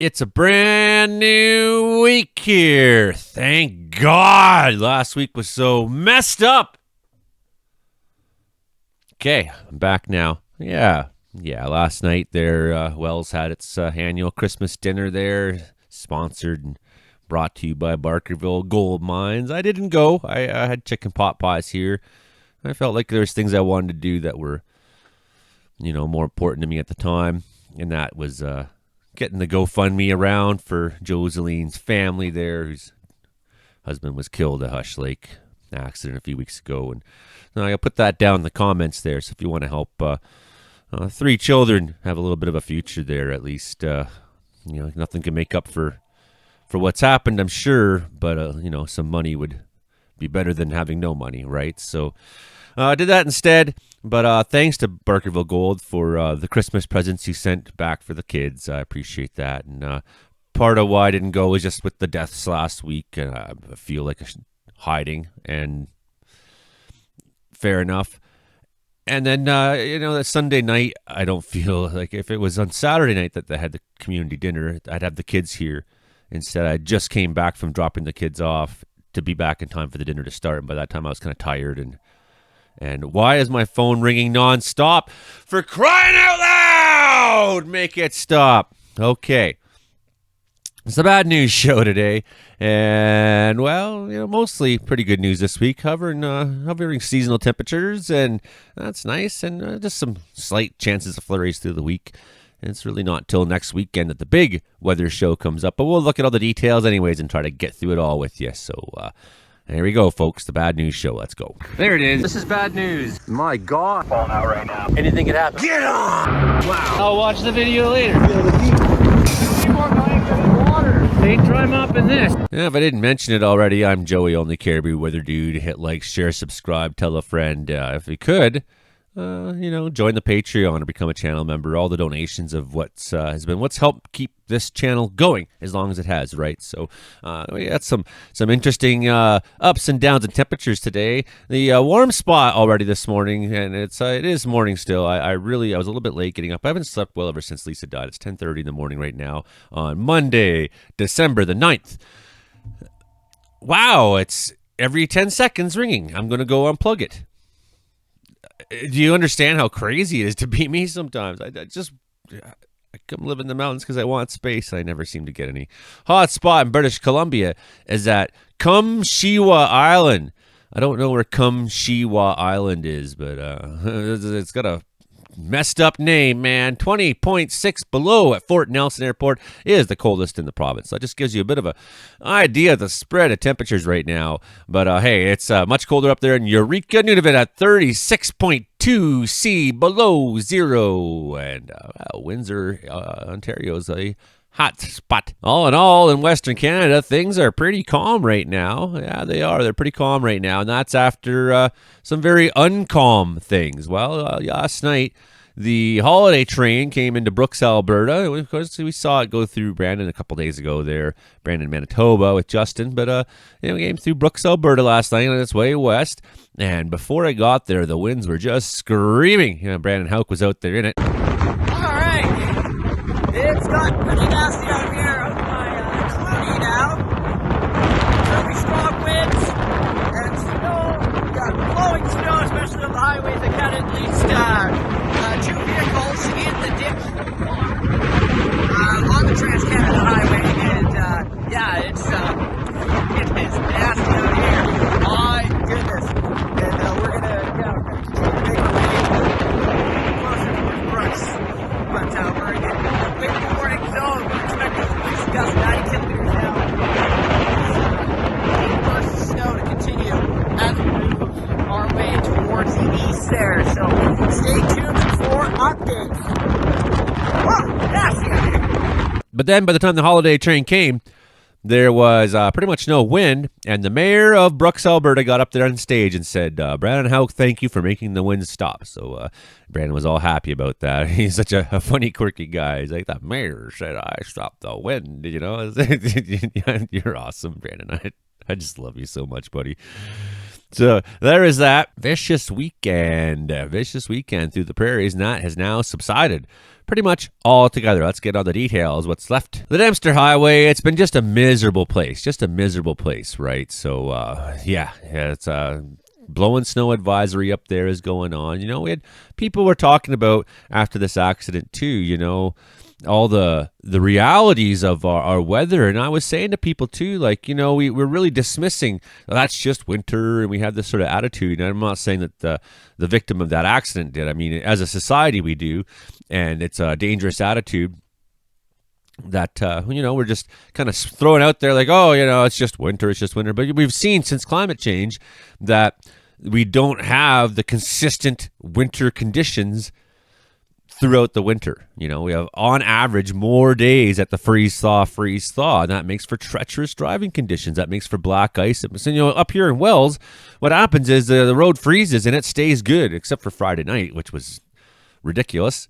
It's a brand new week here. Thank God. Last week was so messed up. Okay, I'm back now. Yeah. Last night there, Wells had its annual Christmas dinner there, sponsored and brought to you by Barkerville Gold Mines. I didn't go. I had chicken pot pies here. I felt like there was things I wanted to do that were, more important to me at the time, and that was getting the GoFundMe around for Joseline's family there, whose husband was killed at Hush Lake accident a few weeks ago. And I put that down in the comments there, so if you want to help 3 children have a little bit of a future there, at least, nothing can make up for what's happened, I'm sure, but, some money would be better than having no money, right? So I did that instead. But thanks to Barkerville Gold for the Christmas presents you sent back for the kids. I appreciate that. And part of why I didn't go was just with the deaths last week. I feel like hiding, and fair enough. And then, that Sunday night, I don't feel like if it was on Saturday night that they had the community dinner, I'd have the kids here. Instead, I just came back from dropping the kids off to be back in time for the dinner to start. And by that time, I was kind of tired. And why is my phone ringing nonstop? For crying out loud! Make it stop. Okay. It's a bad news show today. And, well, mostly pretty good news this week. Hovering seasonal temperatures, and that's nice. And just some slight chances of flurries through the week. And it's really not till next weekend that the big weather show comes up. But we'll look at all the details anyways and try to get through it all with you. So, here we go, folks. The bad news show. Let's go. There it is. This is bad news. My God. Falling out right now. Anything could happen. Get on! Wow. I'll watch the video later. Ain't dry mopping this. Yeah, if I didn't mention it already, I'm Joey, only Caribou Weather Dude. Hit like, share, subscribe, tell a friend. If you could, join the Patreon or become a channel member. All the donations of what's helped keep this channel going as long as it has, right? So we got some interesting ups and downs in temperatures today. The warm spot already this morning, and it is morning still. I was a little bit late getting up. I haven't slept well ever since Lisa died. It's 10:30 in the morning right now on Monday, December the 9th. Wow, it's every 10 seconds ringing. I'm going to go unplug it. Do you understand how crazy it is to be me sometimes? I come live in the mountains because I want space. I never seem to get any. Hot spot in British Columbia is at Kumshiwa Island. I don't know where Kumshiwa Island is, but it's got a messed up name, man. 20.6 below at Fort Nelson Airport is the coldest in the province. So that just gives you a bit of an idea of the spread of temperatures right now. But hey, it's much colder up there in Eureka, Nunavut at 36.2 C below zero. And Windsor, Ontario is a hot spot. All in all, in Western Canada, things are pretty calm right now. Yeah, they are. They're pretty calm right now. And that's after some very uncalm things. Well, last night, the holiday train came into Brooks, Alberta. Of course, we saw it go through Brandon a couple days ago there, Brandon, Manitoba with Justin. But it came through Brooks, Alberta last night on its way west. And before it got there, the winds were just screaming. Brandon Houck was out there in it. It's got pretty nasty out here out by Clooney now. Really strong winds and snow. We got blowing snow, especially on the highways that got at least 2 vehicles in the ditch on the Trans-Canada Highway. And it is nasty out here. My goodness. And we're gonna make our way closer to Brooks. But we're getting big warning zone. We're expecting at least gust 90 kilometers now. Bursts of snow to continue as we move our way towards the east there. So stay tuned for updates. Whoa, nasty out here. But then by the time the holiday train came, there was pretty much no wind, and the mayor of Brooks, Alberta got up there on stage and said, Brandon Houck, thank you for making the winds stop. So Brandon was all happy about that. He's such a funny, quirky guy. He's like, the mayor said I stopped the wind, You're awesome, Brandon. I just love you so much, buddy. So there is that vicious weekend through the prairies, and that has now subsided. pretty much all together. Let's get on the details. What's left? The Dempster Highway, it's been just a miserable place, right? So, it's blowing snow advisory up there is going on. We had people were talking about after this accident too, all the realities of our weather. And I was saying to people too, like, we're really dismissing, that's just winter, and we have this sort of attitude. And I'm not saying that the victim of that accident did. I mean, as a society we do, and it's a dangerous attitude that, we're just kind of throwing out there like, oh, it's just winter. But we've seen since climate change that we don't have the consistent winter conditions throughout the winter. We have on average more days at the freeze thaw, and that makes for treacherous driving conditions. That makes for black ice. And, up here in Wells, what happens is the road freezes and it stays good, except for Friday night, which was ridiculous.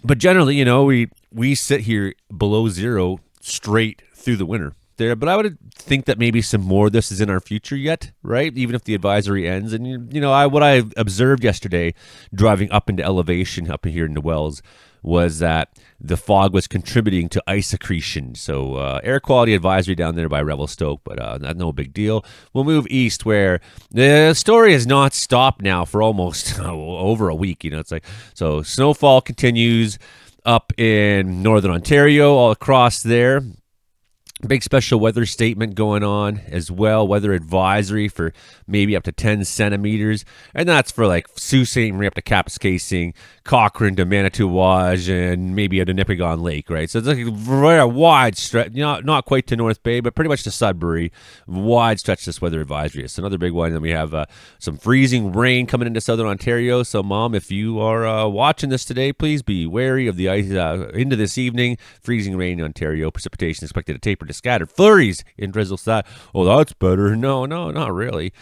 But generally, we sit here below zero straight through the winter there. But I would think that maybe some more of this is in our future yet, right? Even if the advisory ends. And, what I observed yesterday driving up into elevation up here in the Wells was that the fog was contributing to ice accretion. So air quality advisory down there by Revelstoke, but that's no big deal. We'll move east where the story has not stopped now for almost over a week. It's like, so snowfall continues up in northern Ontario, all across there. Big special weather statement going on as well. Weather advisory for maybe up to 10 centimeters. And that's for like Sault Ste. Marie up to Kapuskasing, Cochrane to Manitouwadge, and maybe out to Nipigon Lake, right? So it's like a very wide stretch, not quite to North Bay, but pretty much to Sudbury. Wide stretch this weather advisory. It's another big one. And we have some freezing rain coming into southern Ontario. So, Mom, if you are watching this today, please be wary of the ice into this evening. Freezing rain in Ontario. Precipitation expected to taper to scattered flurries in drizzle. Oh, that's better. No, not really.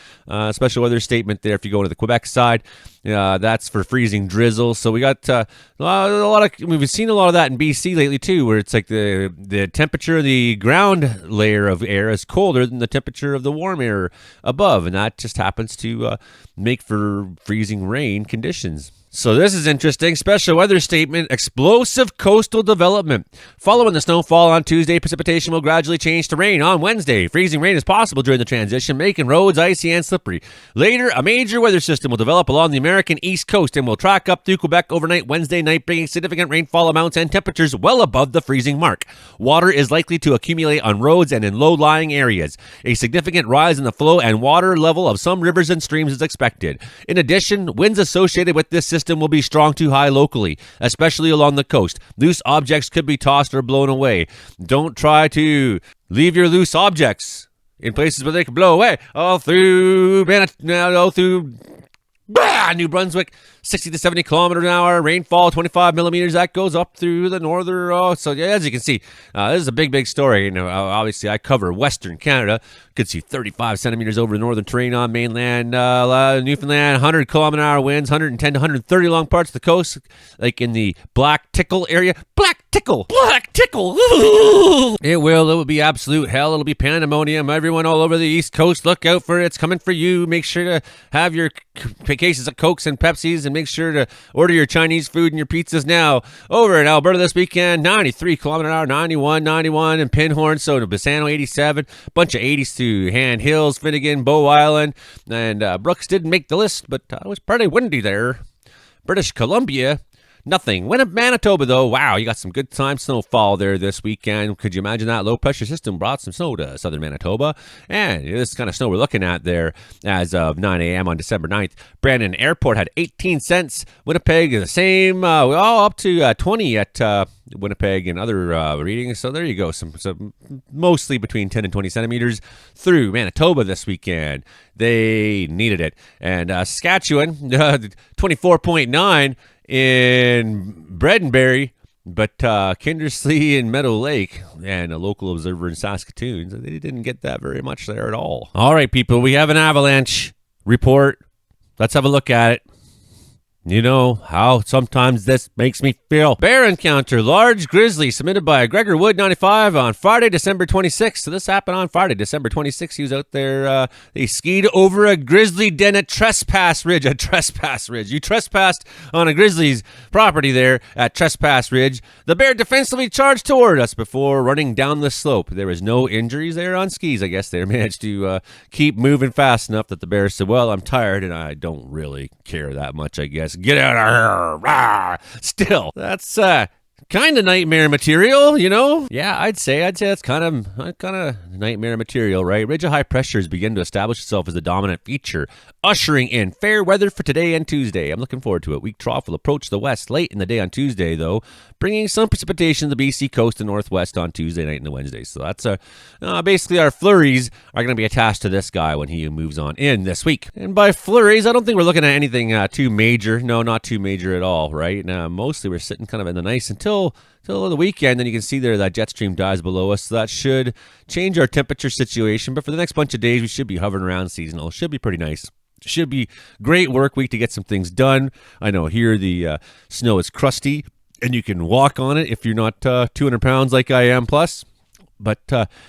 Special weather statement there if you go to the Quebec side. That's for freezing drizzle. So we got a lot of, we've seen a lot of that in BC lately too, where it's like the temperature of the ground layer of air is colder than the temperature of the warm air above, and that just happens to make for freezing rain conditions. So this is interesting. Special weather statement, explosive coastal development. Following the snowfall on Tuesday, precipitation will gradually change to rain on Wednesday. Freezing rain is possible during the transition, making roads icy and slippery. Later, a major weather system will develop along the American East Coast and will track up through Quebec overnight Wednesday night, bringing significant rainfall amounts and temperatures well above the freezing mark. Water is likely to accumulate on roads and in low-lying areas. A significant rise in the flow and water level of some rivers and streams is expected. In addition, winds associated with this system will be strong to high locally, especially along the coast. Loose objects could be tossed or blown away. Don't try to leave your loose objects in places where they can blow away. All through New Brunswick, 60 to 70 kilometers an hour, rainfall 25 millimeters. That goes up through the northern. So yeah, as you can see, this is a big story. Obviously, I cover Western Canada. Could see 35 centimeters over the northern terrain on mainland Newfoundland. 100 kilometer an hour winds, 110 to 130 along parts of the coast, like in the Black Tickle area. Black Tickle. It will be absolute hell. It'll be pandemonium. Everyone all over the East Coast, look out for it. It's coming for you. Make sure to have your cases of Cokes and Pepsis, and make sure to order your Chinese food and your pizzas now. Over in Alberta this weekend, 93 kilometer an hour, 91 in Pinhorn, so to Bassano 87, bunch of 80s to Hand Hills, Finnegan, Bow Island, and Brooks didn't make the list, but it was pretty windy there. British Columbia, nothing. Manitoba, though, wow, you got some good time snowfall there this weekend. Could you imagine that? Low pressure system brought some snow to southern Manitoba. And this kind of snow we're looking at there as of 9 a.m. on December 9th. Brandon Airport had 18 cents. Winnipeg, the same. All up to 20 at Winnipeg and other readings. So there you go. Some mostly between 10 and 20 centimeters through Manitoba this weekend. They needed it. And Saskatchewan, 24.9 in Bredenberry, but Kindersley and Meadow Lake, and a local observer in Saskatoon, so they didn't get that very much there at all. All right, people, we have an avalanche report. Let's have a look at it. You know how sometimes this makes me feel. Bear encounter, large grizzly, submitted by Gregor Wood 95 on Friday, December 26th. So this happened on Friday, December 26th. He was out there. He skied over a grizzly den at Trespass Ridge. A Trespass Ridge. You trespassed on a grizzly's property there at Trespass Ridge. The bear defensively charged toward us before running down the slope. There was no injuries there on skis. I guess they managed to keep moving fast enough that the bear said, well, I'm tired and I don't really care that much, I guess. Get out of here. Rah. Still, that's kind of nightmare material, you know? Yeah, I'd say that's kind of nightmare material, right? Ridge of high pressure has begun to establish itself as a dominant feature, ushering in fair weather for today and Tuesday. I'm looking forward to it. Weak trough will approach the west late in the day on Tuesday, though, bringing some precipitation to the BC coast and northwest on Tuesday night and Wednesday. So that's basically our flurries are going to be attached to this guy when he moves on in this week. And by flurries, I don't think we're looking at anything too major. No, not too major at all, right? Now, mostly we're sitting kind of in the nice until the weekend. Then you can see there that jet stream dies below us. So that should change our temperature situation. But for the next bunch of days, we should be hovering around seasonal. Should be pretty nice. Should be great work week to get some things done. I know here the snow is crusty and you can walk on it if you're not 200 pounds like I am plus. But,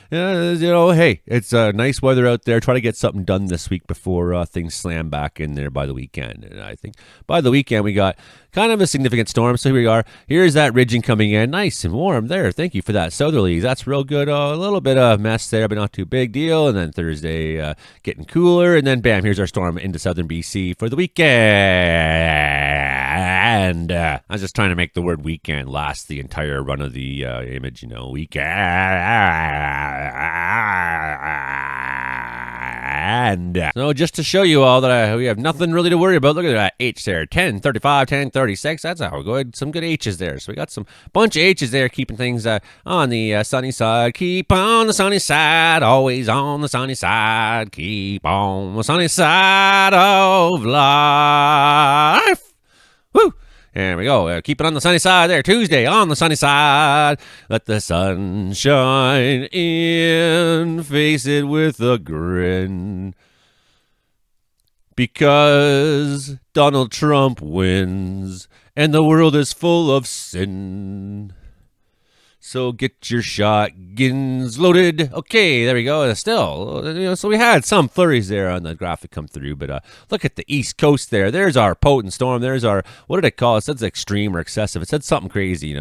hey, it's nice weather out there. Try to get something done this week before things slam back in there by the weekend. And I think by the weekend we got kind of a significant storm. So here we are. Here's that ridging coming in. Nice and warm there. Thank you for that, southerlies. That's real good. A little bit of mess there, but not too big deal. And then Thursday getting cooler. And then, bam, here's our storm into southern BC for the weekend. I was just trying to make the word weekend last the entire run of the image, weekend. So just to show you all that we have nothing really to worry about, look at that H there, 10, 35, 10, 36. That's how good. Some good H's there. So we got some bunch of H's there, keeping things on the sunny side. Keep on the sunny side, always on the sunny side. Keep on the sunny side of life. Woo! There we go. Keep it on the sunny side there. Tuesday on the sunny side. Let the sun shine in. Face it with a grin. Because Donald Trump wins and the world is full of sin. So get your shotguns loaded. Okay, there we go. Still, so we had some flurries there on the graphic come through, but look at the East Coast there. There's our potent storm. There's our, what did it call? It said extreme or excessive. It said something crazy,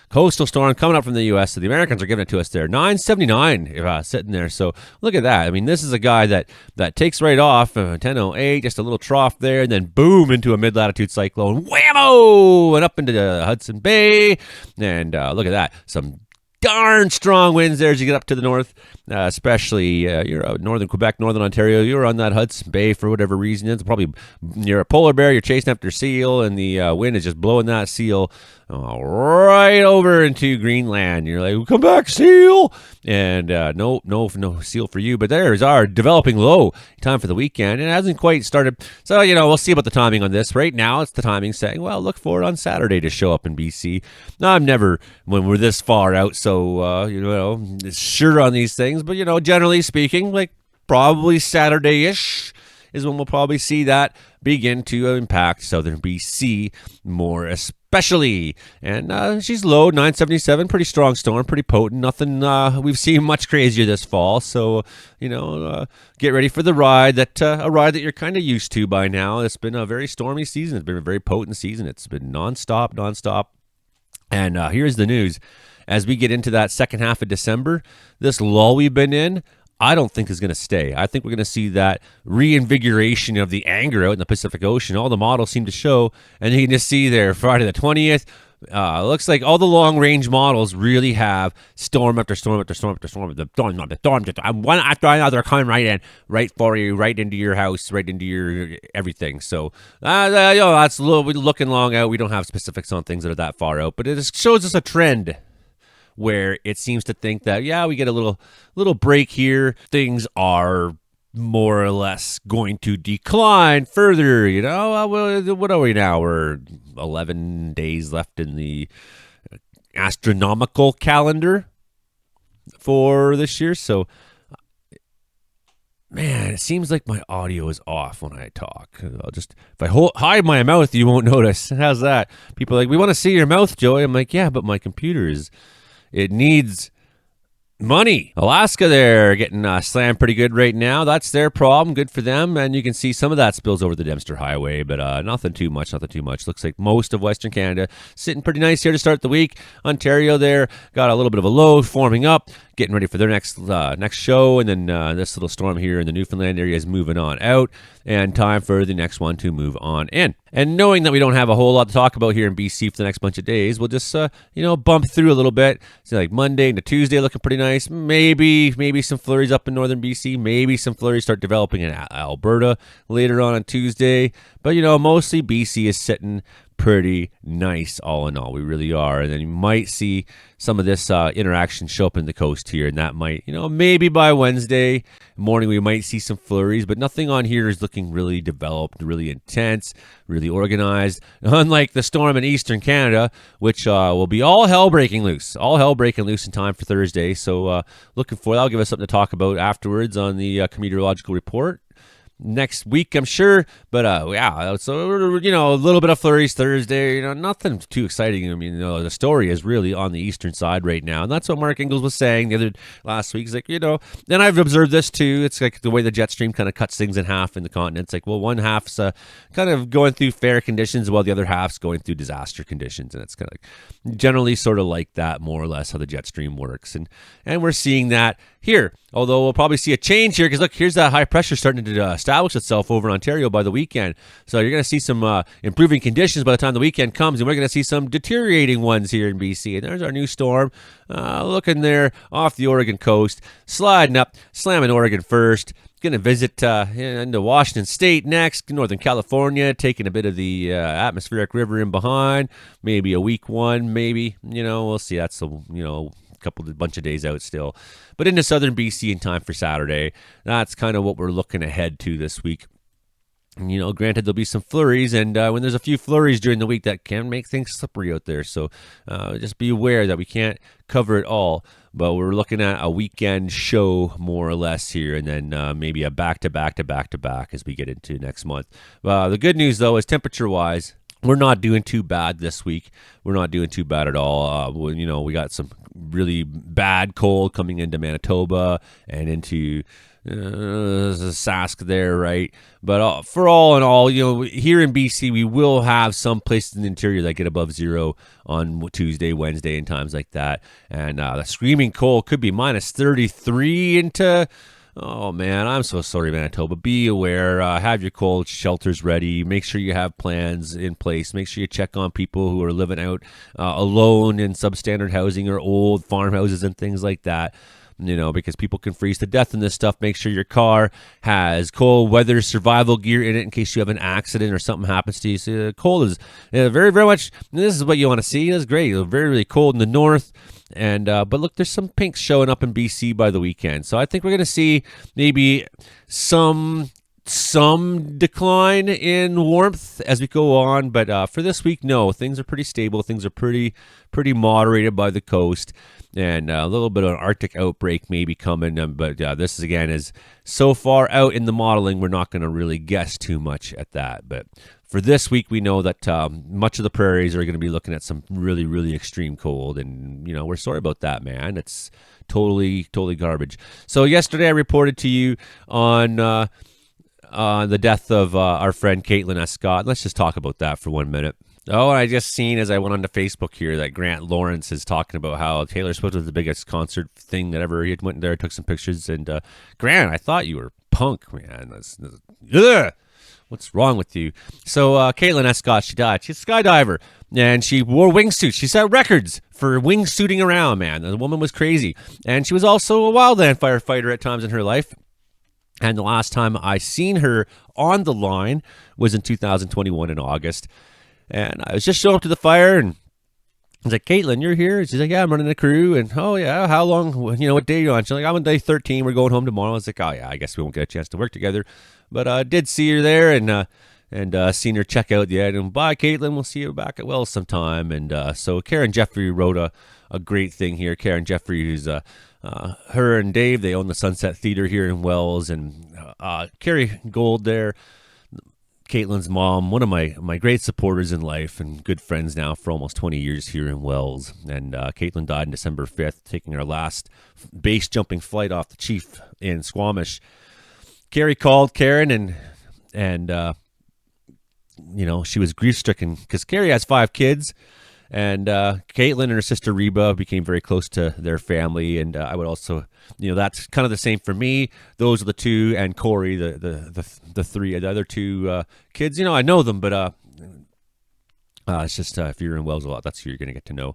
coastal storm coming up from the U.S. So the Americans are giving it to us there. 979 sitting there. So look at that. I mean, this is a guy that takes right off 1008, just a little trough there, and then boom into a mid-latitude cyclone. Whammo! And up into the Hudson Bay. And look at that. Some darn strong winds there as you get up to the north, especially you're out northern Quebec, northern Ontario. You're on that Hudson Bay for whatever reason. It's probably you're a polar bear. You're chasing after seal, and the wind is just blowing that seal right over into Greenland. You're like, come back, seal! And no seal for you. But there's our developing low. Time for the weekend. It hasn't quite started. So, we'll see about the timing on this. Right now, it's the timing saying, well, look for it on Saturday to show up in BC. Now, I'm never, when we're this far out, so, sure on these things. But, generally speaking, like probably Saturday-ish is when we'll probably see that begin to impact southern BC more especially. And she's low, 977, pretty strong storm, pretty potent. Nothing we've seen much crazier this fall. So, get ready for the ride, a ride that you're kind of used to by now. It's been a very stormy season. It's been a very potent season. It's been nonstop. And here's the news. As we get into that second half of December, this lull we've been in, I don't think is going to stay. I think we're going to see that reinvigoration of the anger out in the Pacific Ocean. All the models seem to show, and you can just see there Friday the 20th. Looks like all the long-range models really have storm after storm after storm after storm. The storm, one after another coming right for you, right into your house, right into your everything. So, that's looking long out. We don't have specifics on things that are that far out, but it just shows us a trend where it seems to think that, we get a little break here. Things are more or less going to decline further, what are we now? We're 11 days left in the astronomical calendar for this year. So Man, it seems like my audio is off when I talk. I'll just if I hide my mouth, you won't notice. How's that? People are like, we want to see your mouth, Joey. I'm like, yeah, but my computer it needs money. Alaska, they're getting slammed pretty good right now. That's their problem. Good for them. And you can see some of that spills over the Dempster Highway, but nothing too much. Looks like most of Western Canada sitting pretty nice here to start the week. Ontario there got a little bit of a low forming up, getting ready for their next show. And then this little storm here in the Newfoundland area is moving on out, and time for the next one to move on in. And knowing that we don't have a whole lot to talk about here in BC for the next bunch of days, we'll just bump through a little bit. So like Monday into Tuesday looking pretty nice. Maybe some flurries up in northern BC. Maybe some flurries start developing in Alberta later on Tuesday. But mostly BC is sitting pretty nice all in all. We really are. And then you might see some of this interaction show up in the coast here, and that might, maybe by Wednesday morning we might see some flurries, but nothing on here is looking really developed, really intense, really organized, unlike the storm in eastern Canada, which will be all hell breaking loose in time for Thursday. So looking for that. I'll give us something to talk about afterwards on the meteorological report next week, I'm sure. But so a little bit of flurries Thursday. Nothing too exciting. I mean, the story is really on the eastern side right now, and that's what Mark Ingles was saying last week. He's like, and I've observed this too. It's like the way the jet stream kind of cuts things in half in the continent. It's like, well, one half's kind of going through fair conditions, while the other half's going through disaster conditions, and it's kind of like generally sort of like that, more or less, how the jet stream works, and we're seeing that here. Although we'll probably see a change here, because look, here's that high pressure starting to establish itself over Ontario by the weekend. So you're going to see some improving conditions by the time the weekend comes, and we're going to see some deteriorating ones here in BC. And there's our new storm looking there off the Oregon coast, sliding up, slamming Oregon first. Going to visit into Washington State next, Northern California, taking a bit of the atmospheric river in behind. Maybe a week one, maybe. We'll see. That's a bunch of days out still. But into southern BC in time for Saturday. That's kind of what we're looking ahead to this week. Granted, there'll be some flurries, and when there's a few flurries during the week, that can make things slippery out there. So just be aware that we can't cover it all. But we're looking at a weekend show, more or less, here, and then maybe a back-to-back as we get into next month. The good news, though, is temperature-wise, we're not doing too bad this week. We're not doing too bad at all. We got some really bad cold coming into Manitoba and into Sask there, right? But for all in all, here in BC, we will have some places in the interior that get above zero on Tuesday, Wednesday, and times like that. And the screaming cold could be minus 33 into... Oh, man, I'm so sorry, Manitoba. Be aware. Have your cold shelters ready. Make sure you have plans in place. Make sure you check on people who are living out alone in substandard housing or old farmhouses and things like that. Because people can freeze to death in this stuff. Make sure your car has cold weather survival gear in it in case you have an accident or something happens to you. So cold is very, very much, this is what you want to see. It's great. It's very, really cold in the north. And but look, there's some pinks showing up in BC by the weekend. So I think we're going to see maybe some decline in warmth as we go on. But for this week, no, things are pretty stable. Things are pretty moderated by the coast. And a little bit of an Arctic outbreak maybe coming. But this, again, is so far out in the modeling, we're not going to really guess too much at that. But for this week, we know that much of the prairies are going to be looking at some really, really extreme cold. And, we're sorry about that, man. It's totally garbage. So yesterday I reported to you on the death of our friend Katelyn S. Scott. Let's just talk about that for 1 minute. Oh, and I just seen as I went onto Facebook here that Grant Lawrence is talking about how Taylor Swift was the biggest concert thing that ever. He went there, took some pictures, and Grant, I thought you were punk, man. Ugh. What's wrong with you? So Katelyn S. Scott, she died. She's a skydiver, and she wore wingsuits. She set records for wingsuiting around, man. The woman was crazy, and she was also a wildland firefighter at times in her life. And the last time I seen her on the line was in 2021 in August. And I was just showing up to the fire, and I was like, Katelyn, you're here? She's like, yeah, I'm running the crew. And, oh, yeah, how long, what day are you on? She's like, I'm on day 13. We're going home tomorrow. I was like, oh, yeah, I guess we won't get a chance to work together. But I did see her there, and and seen her check out the item. Bye, Katelyn. We'll see you back at Wells sometime. And so Karen Jeffrey wrote a great thing here. Karen Jeffrey, who's her and Dave, they own the Sunset Theater here in Wells, and Carrie Gold there, Katelyn's mom, one of my great supporters in life and good friends now for almost 20 years here in Wells. And Katelyn died on December 5th, taking her last base jumping flight off the Chief in Squamish. Carrie called Karen and she was grief-stricken because Carrie has 5 kids. And Katelyn and her sister Reba became very close to their family, and I would also, that's kind of the same for me. Those are the 2, and Corey, the 3, the other 2 kids. I know them, but it's just if you're in Wells a lot, that's who you're going to get to know.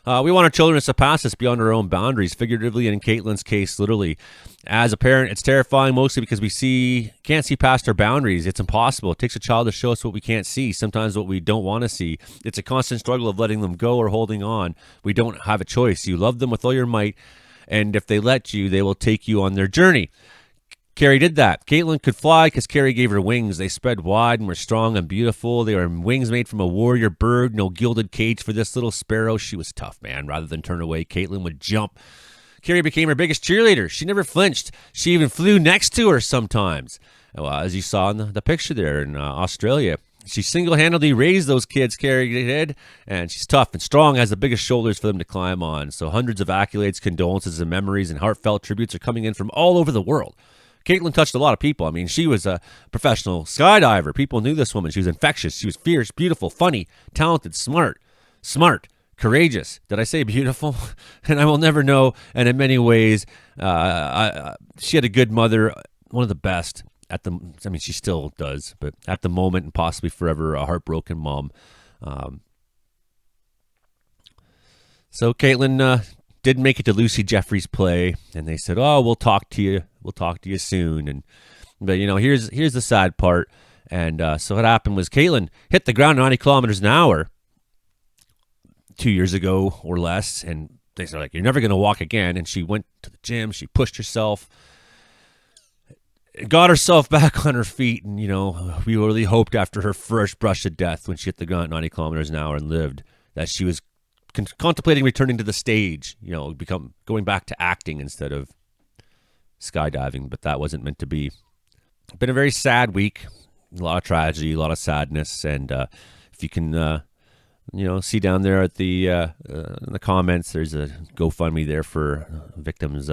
We want our children to surpass us beyond our own boundaries, figuratively and in Katelyn's case, literally. As a parent, it's terrifying mostly because we can't see past our boundaries. It's impossible. It takes a child to show us what we can't see, sometimes what we don't want to see. It's a constant struggle of letting them go or holding on. We don't have a choice. You love them with all your might, and if they let you, they will take you on their journey. Carrie did that. Katelyn could fly because Carrie gave her wings. They spread wide and were strong and beautiful. They were wings made from a warrior bird, no gilded cage for this little sparrow. She was tough, man. Rather than turn away, Katelyn would jump. Carrie became her biggest cheerleader. She never flinched. She even flew next to her sometimes. Well, as you saw in the picture there in Australia. She single-handedly raised those kids, Carrie did, and she's tough and strong, has the biggest shoulders for them to climb on. So hundreds of accolades, condolences, and memories and heartfelt tributes are coming in from all over the world. Katelyn touched a lot of people. I mean, she was a professional skydiver. People knew this woman. She was infectious. She was fierce, beautiful, funny, talented, smart, courageous. Did I say beautiful? And I will never know. And in many ways, she had a good mother, one of the best. She still does, but at the moment and possibly forever, a heartbroken mom. So Katelyn didn't make it to Lucy Jeffrey's play, and they said, "Oh, we'll talk to you. We'll talk to you soon." But here's the sad part. And so what happened was Katelyn hit the ground 90 kilometers an hour 2 years ago or less, and they said, like, "You're never going to walk again." And she went to the gym. She pushed herself, got herself back on her feet, and we really hoped after her first brush of death, when she hit the ground at 90 kilometers an hour and lived, that she was contemplating returning to the stage, going back to acting instead of skydiving, but that wasn't meant to be. It's been a very sad week, a lot of tragedy, a lot of sadness, and if you can, see down there at the in the comments, there's a GoFundMe there for victims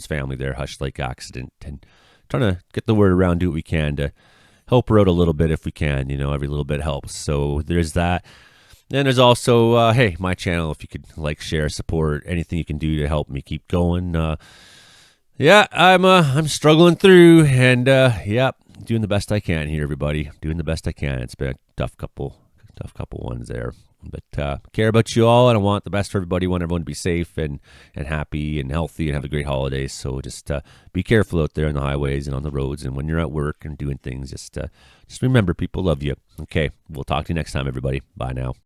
family there, Hush Lake accident, and trying to get the word around, do what we can to help her out a little bit if we can. Every little bit helps. So there's that. Then there's also, hey, my channel, if you could like, share, support, anything you can do to help me keep going. I'm struggling through, and doing the best I can here, everybody. Doing the best I can. It's been a tough couple ones there. But care about you all, and I want the best for everybody. I want everyone to be safe and happy and healthy and have a great holiday. So just be careful out there on the highways and on the roads, and when you're at work and doing things, just remember, people love you. Okay, we'll talk to you next time, everybody. Bye now.